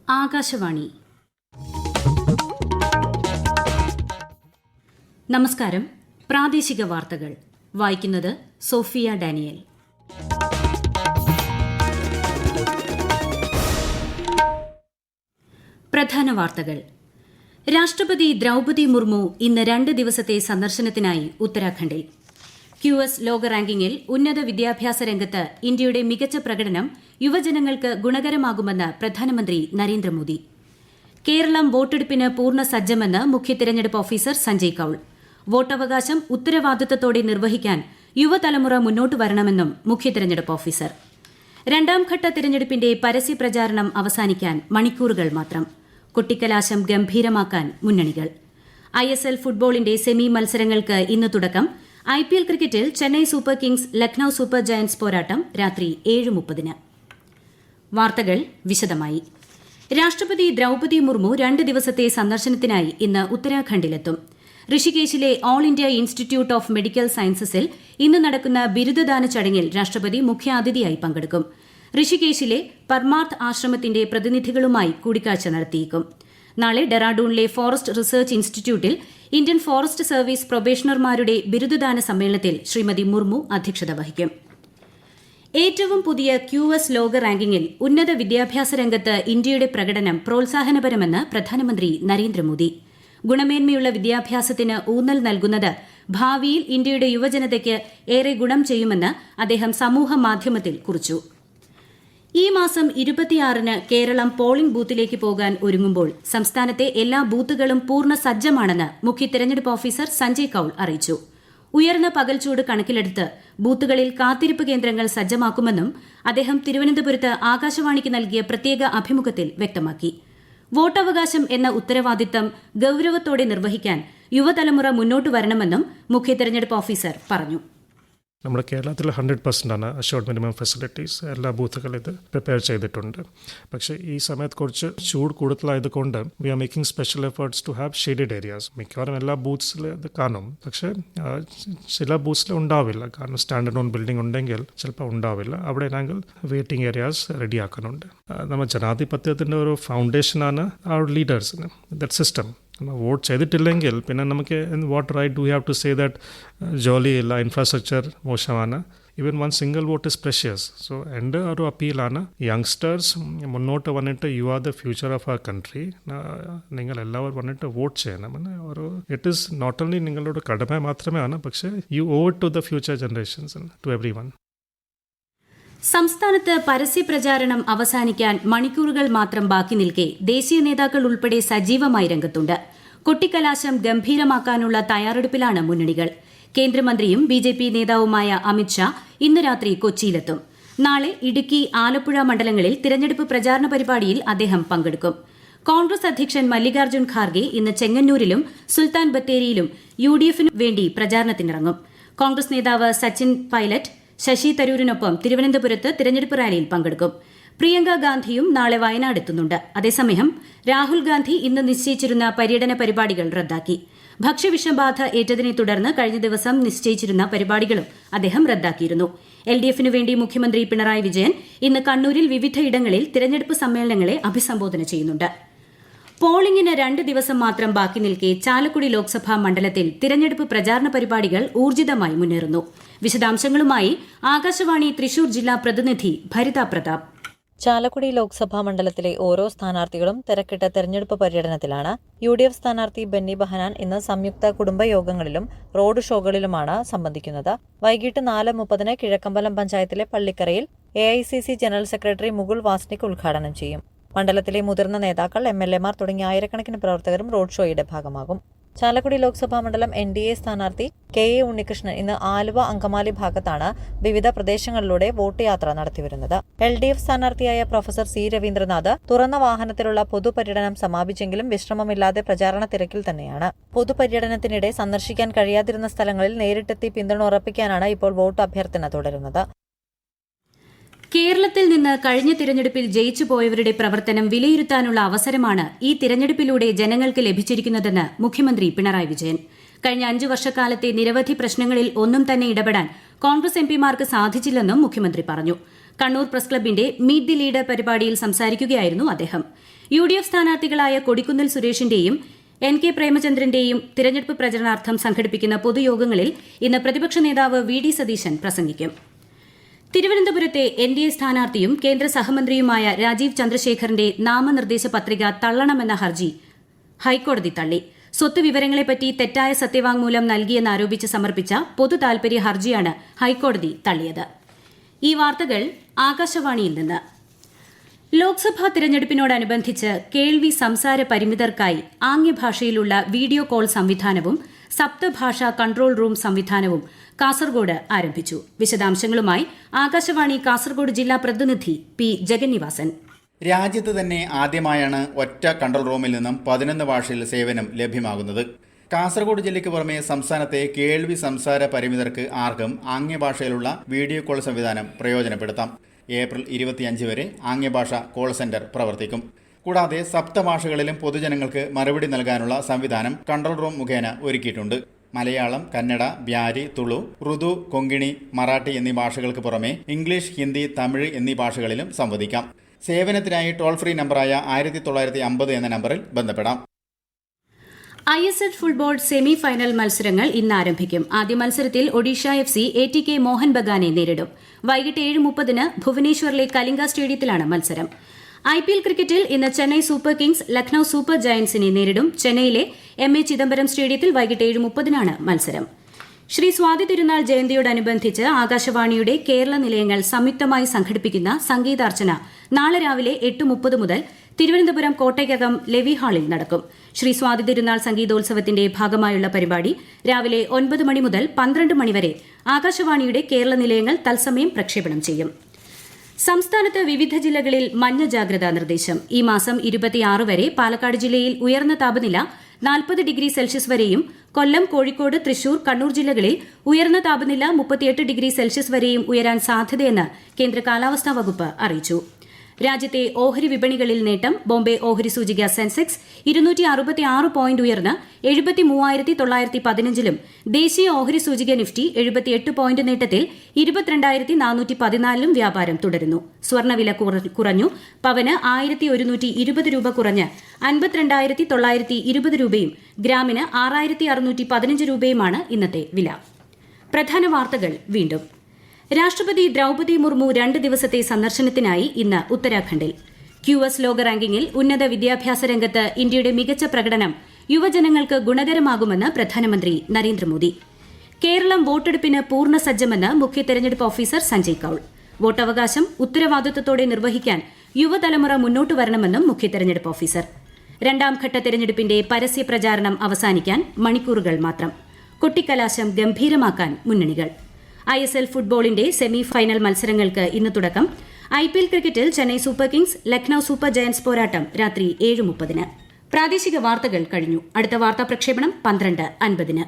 ആകാശവാണി. നമസ്കാരം. പ്രാദേശിക വാർത്തകൾ വായിക്കുന്നത് സോഫിയ ഡാനിയൽ. പ്രധാന വാർത്തകൾ. രാഷ്ട്രപതി ദ്രൌപദി മുർമു ഇന്ന് 2 ദിവസത്തെ സന്ദർശനത്തിനായി ഉത്തരാഖണ്ഡിൽ. QS ലോക റാങ്കിങ്ങിൽ ഉന്നത വിദ്യാഭ്യാസ രംഗത്ത് ഇന്ത്യയുടെ മികച്ച പ്രകടനം യുവജനങ്ങൾക്ക് ഗുണകരമാകുമെന്ന് പ്രധാനമന്ത്രി നരേന്ദ്രമോദി. കേരളം വോട്ടെടുപ്പിന് പൂർണ്ണ സജ്ജമെന്ന് മുഖ്യ തെരഞ്ഞെടുപ്പ് ഓഫീസർ സഞ്ജയ് കൌൾ. വോട്ടവകാശം ഉത്തരവാദിത്തത്തോടെ നിർവഹിക്കാൻ യുവതലമുറ മുന്നോട്ട് വരണമെന്നും മുഖ്യ തെരഞ്ഞെടുപ്പ് ഓഫീസർ. 2ാംഘട്ട തെരഞ്ഞെടുപ്പിന്റെ പരസ്യപ്രചാരണം അവസാനിക്കാൻ മണിക്കൂറുകൾ മാത്രം. കൊട്ടിക്കലാശം ഗംഭീരമാക്കാൻ മുന്നണികൾ. ISL ഫുട്ബോളിന്റെ സെമി മത്സരങ്ങൾക്ക് ഇന്ന് തുടക്കം. IPL ക്രിക്കറ്റിൽ Chennai super kings Lucknow super Giants പോരാട്ടം രാത്രി 7:30. വാർത്തകൾ വിശദമായി. രാഷ്ട്രപതി ദ്രൌപദി മുർമു 2 ദിവസത്തെ സന്ദർശനത്തിനായി ഇന്ന് ഉത്തരാഖണ്ഡിലെത്തും. ഋഷികേശിലെ all India institute of medical സയൻസസിൽ ഇന്ന് നടക്കുന്ന ബിരുദദാന ചടങ്ങിൽ രാഷ്ട്രപതി മുഖ്യാതിഥിയായി പങ്കെടുക്കും. ഋഷികേശിലെ പർമാർത്ത് ആശ്രമത്തിന്റെ പ്രതിനിധികളുമായി കൂടിക്കാഴ്ച നടത്തിയേക്കും. നാളെ ഡെറാഡൂണിലെ ഫോറസ്റ്റ് റിസർച്ച് ഇൻസ്റ്റിറ്റ്യൂട്ടിൽ ഇന്ത്യൻ ഫോറസ്റ്റ് സർവീസ് പ്രൊബേഷണർമാരുടെ ബിരുദദാന സമ്മേളനത്തിൽ ശ്രീമതി മുർമു അധ്യക്ഷത വഹിക്കും. ഏറ്റവും പുതിയ QS ലോക റാങ്കിങ്ങിൽ ഉന്നത വിദ്യാഭ്യാസ രംഗത്ത് ഇന്ത്യയുടെ പ്രകടനം പ്രോത്സാഹനപരമെന്ന് പ്രധാനമന്ത്രി നരേന്ദ്രമോദി. ഗുണമേന്മയുള്ള വിദ്യാഭ്യാസത്തിന് ഊന്നൽ നൽകുന്നത് ഭാവിയിൽ ഇന്ത്യയുടെ യുവജനതയ്ക്ക് ഏറെ ഗുണം ചെയ്യുമെന്ന് അദ്ദേഹം സമൂഹമാധ്യമത്തിൽ കുറിച്ചു. ഈ മാസം 26-ന് കേരളം പോളിംഗ് ബൂത്തിലേക്ക് പോകാൻ ഒരുങ്ങുമ്പോൾ സംസ്ഥാനത്തെ എല്ലാ ബൂത്തുകളും പൂർണ്ണ സജ്ജമാണെന്ന് മുഖ്യ തെരഞ്ഞെടുപ്പ് ഓഫീസർ സഞ്ജയ് കൌൾ അറിയിച്ചു. ഉയർന്ന പകൽച്ചൂട് കണക്കിലെടുത്ത് ബൂത്തുകളിൽ കാത്തിരിപ്പ് കേന്ദ്രങ്ങൾ സജ്ജമാക്കുമെന്നും അദ്ദേഹം തിരുവനന്തപുരത്ത് ആകാശവാണിക്ക് നൽകിയ പ്രത്യേക അഭിമുഖത്തിൽ വ്യക്തമാക്കി. വോട്ടവകാശം എന്ന ഉത്തരവാദിത്തം ഗൌരവത്തോടെ നിർവഹിക്കാൻ യുവതലമുറ മുന്നോട്ട് വരണമെന്നും മുഖ്യ തെരഞ്ഞെടുപ്പ് ഓഫീസർ പറഞ്ഞു. നമ്മുടെ കേരളത്തിൽ 100% അഷ്യോർഡ് മിനിമം ഫെസിലിറ്റീസ് എല്ലാ ബൂത്തുകളും ഇത് പ്രിപ്പയർ ചെയ്തിട്ടുണ്ട്. പക്ഷേ ഈ സമയത്ത് കുറച്ച് ചൂട് കൂടുതലായതുകൊണ്ട് we are making special efforts to have shaded areas. മിക്കവാറും എല്ലാ ബൂത്ത്സിൽ ഇത് കാണും, പക്ഷേ ചില ബൂത്ത്സിൽ ഉണ്ടാവില്ല. കാരണം സ്റ്റാൻഡേർഡ് ഓൺ ബിൽഡിംഗ് ഉണ്ടെങ്കിൽ ചിലപ്പോൾ ഉണ്ടാവില്ല. അവിടെ ആണെങ്കിൽ വെയിറ്റിംഗ് ഏരിയാസ് റെഡിയാക്കുന്നുണ്ട്. നമ്മൾ ജനാധിപത്യത്തിൻ്റെ ഒരു ഫൗണ്ടേഷനാണ് ആ ലീഡേഴ്സിന്, ദറ്റ് സിസ്റ്റം. വോട്ട് ചെയ്തിട്ടില്ലെങ്കിൽ പിന്നെ നമുക്ക് what right do have to say that ജോലിയില്ല, ഇൻഫ്രാസ്ട്രക്ചർ മോശമാണ്. Even one single vote is precious. So എൻ്റെ ഒരു അപ്പീലാണ് യങ്സ്റ്റേഴ്സ് മുന്നോട്ട് വന്നിട്ട് you are the future of our country. നിങ്ങൾ എല്ലാവരും വന്നിട്ട് വോട്ട് ചെയ്യണം. ഒരു ഇറ്റ് ഈസ് നോട്ട് ഓൺലി നിങ്ങളുടെ കടമ മാത്രമേ, പക്ഷേ you owe to the future generations, to every one. സംസ്ഥാനത്ത് പരസ്യപ്രചാരണം അവസാനിക്കാൻ മണിക്കൂറുകൾ മാത്രം ബാക്കി നിൽക്കെ ദേശീയ നേതാക്കൾ ഉൾപ്പെടെ സജീവമായി രംഗത്തുണ്ട്. കൊട്ടിക്കലാശം ഗംഭീരമാക്കാനുള്ള തയ്യാറെടുപ്പിലാണ് മുന്നണികൾ. കേന്ദ്രമന്ത്രിയും BJP നേതാവുമായ അമിത്ഷാ ഇന്ന് രാത്രി കൊച്ചിയിലെത്തും. നാളെ ഇടുക്കി, ആലപ്പുഴ മണ്ഡലങ്ങളിൽ തിരഞ്ഞെടുപ്പ് പ്രചാരണ പരിപാടിയിൽ അദ്ദേഹം പങ്കെടുക്കും. കോൺഗ്രസ് അധ്യക്ഷൻ മല്ലികാർജ്ജുൻ ഖാർഗെ ഇന്ന് ചെങ്ങന്നൂരിലും സുൽത്താൻ ബത്തേരിയിലും UDF-നു വേണ്ടി പ്രചാരണത്തിനിറങ്ങും. കോൺഗ്രസ് നേതാവ് സച്ചിൻ പൈലറ്റ് ശശി തരൂരിനൊപ്പം തിരുവനന്തപുരത്ത് തിരഞ്ഞെടുപ്പ് റാലിയിൽ പങ്കെടുക്കും. പ്രിയങ്ക ഗാന്ധിയും നാളെ വയനാട് എത്തുന്നുണ്ട്. അതേസമയം രാഹുൽ ഗാന്ധി ഇന്ന് നിശ്ചയിച്ചിരുന്ന പര്യടന പരിപാടികൾ റദ്ദാക്കി. ഭക്ഷ്യവിഷബാധ ഏറ്റതിനെ തുടർന്ന് കഴിഞ്ഞ ദിവസം നിശ്ചയിച്ചിരുന്ന പരിപാടികളും അദ്ദേഹം റദ്ദാക്കിയിരുന്നു. LDF-നു വേണ്ടി മുഖ്യമന്ത്രി പിണറായി വിജയൻ ഇന്ന് കണ്ണൂരിൽ വിവിധയിടങ്ങളിൽ തിരഞ്ഞെടുപ്പ് സമ്മേളനങ്ങളെ അഭിസംബോധന ചെയ്യുന്നുണ്ട്. പോളിംഗിന് 2 ദിവസം മാത്രം ബാക്കി നിൽക്കെ ചാലക്കുടി ലോക്സഭാ മണ്ഡലത്തിൽ തിരഞ്ഞെടുപ്പ് പ്രചാരണ പരിപാടികൾ ഊർജിതമായി മുന്നേറുന്നു. വിശദാംശങ്ങളുമായി ആകാശവാണി തൃശൂർ ജില്ലാ പ്രതിനിധി ഭരിത പ്രതാപ്. ചാലക്കുടി ലോക്സഭാ മണ്ഡലത്തിലെ ഓരോ സ്ഥാനാർത്ഥികളും തിരക്കിട്ട തെരഞ്ഞെടുപ്പ് പര്യടനത്തിലാണ്. UDF സ്ഥാനാർത്ഥി ബെന്നി ബെഹനാൻ ഇന്ന് സംയുക്ത കുടുംബയോഗങ്ങളിലും റോഡ് ഷോകളിലുമാണ് സംബന്ധിക്കുന്നത്. വൈകിട്ട് 4:30-ന് കിഴക്കമ്പലം പഞ്ചായത്തിലെ പള്ളിക്കരയിൽ AICC general secretary Mukul Wasnik ഉദ്ഘാടനം ചെയ്യും. മണ്ഡലത്തിലെ മുതിർന്ന നേതാക്കൾ, MLA-മാർ തുടങ്ങിയ ആയിരക്കണക്കിന് പ്രവർത്തകരും റോഡ് ഷോയുടെ ഭാഗമാകും. ചാലക്കുടി ലോക്സഭാ മണ്ഡലം NDA സ്ഥാനാർത്ഥി KA ഉണ്ണികൃഷ്ണൻ ഇന്ന് ആലുവ, അങ്കമാലി ഭാഗത്താണ് വിവിധ പ്രദേശങ്ങളിലൂടെ വോട്ട് യാത്ര നടത്തിവരുന്നത്. LDF സ്ഥാനാർത്ഥിയായ പ്രൊഫസർ C രവീന്ദ്രനാഥ് തുറന്ന വാഹനത്തിലുള്ള പൊതുപര്യടനം സമാപിച്ചെങ്കിലും വിശ്രമമില്ലാതെ പ്രചാരണ തിരക്കിൽ തന്നെയാണ്. പൊതുപര്യടനത്തിനിടെ സന്ദർശിക്കാൻ കഴിയാതിരുന്ന സ്ഥലങ്ങളിൽ നേരിട്ടെത്തി പിന്തുണ ഉറപ്പിക്കാനാണ് ഇപ്പോൾ വോട്ട് അഭ്യർത്ഥന തുടരുന്നത്. കേരളത്തിൽ നിന്ന് കഴിഞ്ഞ തിരഞ്ഞെടുപ്പിൽ ജയിച്ചുപോയവരുടെ പ്രവർത്തനം വിലയിരുത്താനുള്ള അവസരമാണ് ഈ തിരഞ്ഞെടുപ്പിലൂടെ ജനങ്ങൾക്ക് ലഭിച്ചിരിക്കുന്നതെന്ന് മുഖ്യമന്ത്രി പിണറായി വിജയൻ. കഴിഞ്ഞ 5 വർഷക്കാലത്തെ നിരവധി പ്രശ്നങ്ങളിൽ ഒന്നും തന്നെ ഇടപെടാൻ കോൺഗ്രസ് MPമാർക്ക് സാധിച്ചില്ലെന്നും മുഖ്യമന്ത്രി പറഞ്ഞു. കണ്ണൂർ പ്രസ് ക്ലബിന്റെ മീറ്റ് ദി ലീഡർ പരിപാടിയിൽ സംസാരിക്കുകയായിരുന്നു അദ്ദേഹം. UDF സ്ഥാനാർത്ഥികളായ കൊടിക്കുന്നിൽ സുരേഷിന്റെയും NK പ്രേമചന്ദ്രന്റെയും തിരഞ്ഞെടുപ്പ് പ്രചരണാർത്ഥം സംഘടിപ്പിക്കുന്ന പൊതുയോഗങ്ങളിൽ ഇന്ന് പ്രതിപക്ഷ നേതാവ് VD സതീശൻ പ്രസംഗിക്കും. തിരുവനന്തപുരത്തെ NDA സ്ഥാനാർത്ഥിയും കേന്ദ്ര സഹമന്ത്രിയുമായ രാജീവ് ചന്ദ്രശേഖറിന്റെ നാമനിർദ്ദേശ പത്രിക തള്ളണമെന്ന ഹർജി ഹൈക്കോടതി തള്ളി. സ്വത്ത് വിവരങ്ങളെപ്പറ്റി തെറ്റായ സത്യവാങ്മൂലം നൽകിയെന്നാരോപിച്ച് സമർപ്പിച്ച പൊതു താൽപര്യ ഹർജിയാണ് ഹൈക്കോടതി തള്ളിയത്. ഈ വാർത്തകൾ ആകാശവാണിയിൽ നിന്ന്. ലോക്സഭാ തിരഞ്ഞെടുപ്പിനോടനുബന്ധിച്ച് കേൾവി സംസാര പരിമിതർക്കായി ആംഗ്യഭാഷയിലുള്ള വീഡിയോ കോൾ സംവിധാനവും സപ്തഭാഷാ കൺട്രോൾ റൂം സംവിധാനവും കാസർഗോഡ് ആരംഭിച്ചു. വിശദാംശങ്ങളുമായി ആകാശവാണി കാസർഗോഡ് ജില്ലാ പ്രതിനിധി P. ജഗന്നിവാസൻ. രാജ്യത്ത് തന്നെ ആദ്യമായാണ് ഒറ്റ കൺട്രോൾ റൂമിൽ നിന്നും 11 ഭാഷയിൽ സേവനം ലഭ്യമാകുന്നത്. കാസർഗോഡ് ജില്ലയ്ക്ക് പുറമെ സംസ്ഥാനത്തെ കേൾവി സംസാര പരിമിതർക്ക് ആർക്കും ആംഗ്യഭാഷയിലുള്ള വീഡിയോ കോൾ സംവിധാനം പ്രയോജനപ്പെടുത്താം. ഏപ്രിൽ 25 വരെ ആംഗ്യഭാഷ കോൾ സെന്റർ പ്രവർത്തിക്കും. കൂടാതെ സപ്തഭാഷകളിലും പൊതുജനങ്ങൾക്ക് മറുപടി നൽകാനുള്ള സംവിധാനം കൺട്രോൾ റൂം മുഖേന ഒരുക്കിയിട്ടുണ്ട്. മലയാളം, കന്നഡ, ബ്യാരി, തുളു, ഉറുദു, കൊങ്കിണി, മറാഠി എന്നീ ഭാഷകൾക്ക് പുറമെ ഇംഗ്ലീഷ്, ഹിന്ദി, തമിഴ് എന്നീ ഭാഷകളിലും സംവദിക്കാം. സേവനത്തിനായി ടോൾ ഫ്രീ നമ്പറായ 1950 എന്ന നമ്പറിൽ ബന്ധപ്പെടാം. ISL ഫുട്ബോൾ സെമി ഫൈനൽ മത്സരങ്ങൾ ഇന്ന് ആരംഭിക്കും. ആദ്യ മത്സരത്തിൽ ഒഡീഷ FC ATK മോഹൻ ബഗാനെ നേരിടും. വൈകിട്ട് 7:30 ഭുവനേശ്വറിലെ കലിംഗ സ്റ്റേഡിയത്തിലാണ് മത്സരം. IPL ക്രിക്കറ്റിൽ ഇന്ന് Chennai super kings Lucknow super ജയന്റ്സിനെ നേരിടും. ചെന്നൈയിലെ MA ചിദംബരം സ്റ്റേഡിയത്തിൽ വൈകിട്ട് 7:30 മത്സരം. ശ്രീ സ്വാതി തിരുനാൾ ജയന്തിയോടനുബന്ധിച്ച് ആകാശവാണിയുടെ കേരള നിലയങ്ങൾ സംയുക്തമായി സംഘടിപ്പിക്കുന്ന സംഗീതാർച്ചന നാളെ രാവിലെ 8:30 മുതൽ തിരുവനന്തപുരം കോട്ടയ്ക്കകം ലെവി ഹാളിൽ നടക്കും. ശ്രീ സ്വാതി തിരുനാൾ സംഗീതോത്സവത്തിന്റെ ഭാഗമായുള്ള പരിപാടി രാവിലെ 9 മണി മുതൽ 12 മണി വരെ ആകാശവാണിയുടെ കേരള നിലയങ്ങൾ തത്സമയം പ്രക്ഷേപണം ചെയ്യും. സംസ്ഥാനത്ത് വിവിധ ജില്ലകളിൽ മഞ്ഞ ജാഗ്രതാ നിർദ്ദേശം. ഈ മാസം 26 വരെ പാലക്കാട് ജില്ലയിൽ ഉയർന്ന താപനില 40 ഡിഗ്രി സെൽഷ്യസ് വരെയും കൊല്ലം, കോഴിക്കോട്, തൃശൂർ, കണ്ണൂർ ജില്ലകളിൽ ഉയർന്ന താപനില 38 ഡിഗ്രി സെൽഷ്യസ് വരെയും ഉയരാൻ സാധ്യതയെന്ന് കേന്ദ്ര കാലാവസ്ഥാ വകുപ്പ് അറിയിച്ചു. രാജ്യത്തെ ഓഹരി വിപണികളിൽ നേട്ടം. ബോംബെ ഓഹരി സൂചിക സെൻസെക്സ് 266 പോയിന്റ് ഉയർന്ന് 73,915-ലും ദേശീയ ഓഹരി സൂചിക നിഫ്റ്റി 78 പോയിന്റ് നേട്ടത്തിൽ 22,414-ലും വ്യാപാരം തുടരുന്നു. സ്വർണ്ണവില കുറഞ്ഞു. പവന് 1,120 രൂപ കുറഞ്ഞ് 52,920 രൂപയും ഗ്രാമിന് 6,615 രൂപയുമാണ് ഇന്നത്തെ വില. പ്രധാന വാർത്തകൾ വീണ്ടും. രാഷ്ട്രപതി ദ്രൌപദി മുർമു 2 ദിവസത്തെ സന്ദർശനത്തിനായി ഇന്ന് ഉത്തരാഖണ്ഡിൽ. QS ലോക റാങ്കിങ്ങിൽ ഉന്നത വിദ്യാഭ്യാസ രംഗത്ത് ഇന്ത്യയുടെ മികച്ച പ്രകടനം യുവജനങ്ങൾക്ക് ഗുണകരമാകുമെന്ന് പ്രധാനമന്ത്രി നരേന്ദ്രമോദി. കേരളം വോട്ടെടുപ്പിന് പൂർണ്ണ സജ്ജമെന്ന് മുഖ്യ തെരഞ്ഞെടുപ്പ് ഓഫീസർ സഞ്ജയ് കൌൾ. വോട്ടവകാശം ഉത്തരവാദിത്വത്തോടെ നിർവഹിക്കാൻ യുവതലമുറ മുന്നോട്ട് വരണമെന്നും മുഖ്യ തെരഞ്ഞെടുപ്പ് ഓഫീസർ. 2ാംഘട്ട തെരഞ്ഞെടുപ്പിന്റെ പരസ്യ പ്രചാരണം അവസാനിക്കാൻ മണിക്കൂറുകൾ മാത്രം. കൊട്ടിക്കലാശം ഗംഭീരമാക്കാൻ മുന്നണികൾ. ISL ഫുട്ബോളിന്റെ സെമി ഫൈനൽ മത്സരങ്ങൾക്ക് ഇന്ന് തുടക്കം. IPL ക്രിക്കറ്റിൽ Chennai super kings Lucknow super Giants പോരാട്ടം രാത്രി 7:30. പ്രാദേശിക വാർത്തകൾ കഴിഞ്ഞു. അടുത്ത വാർത്താ പ്രക്ഷേപണം 12:50.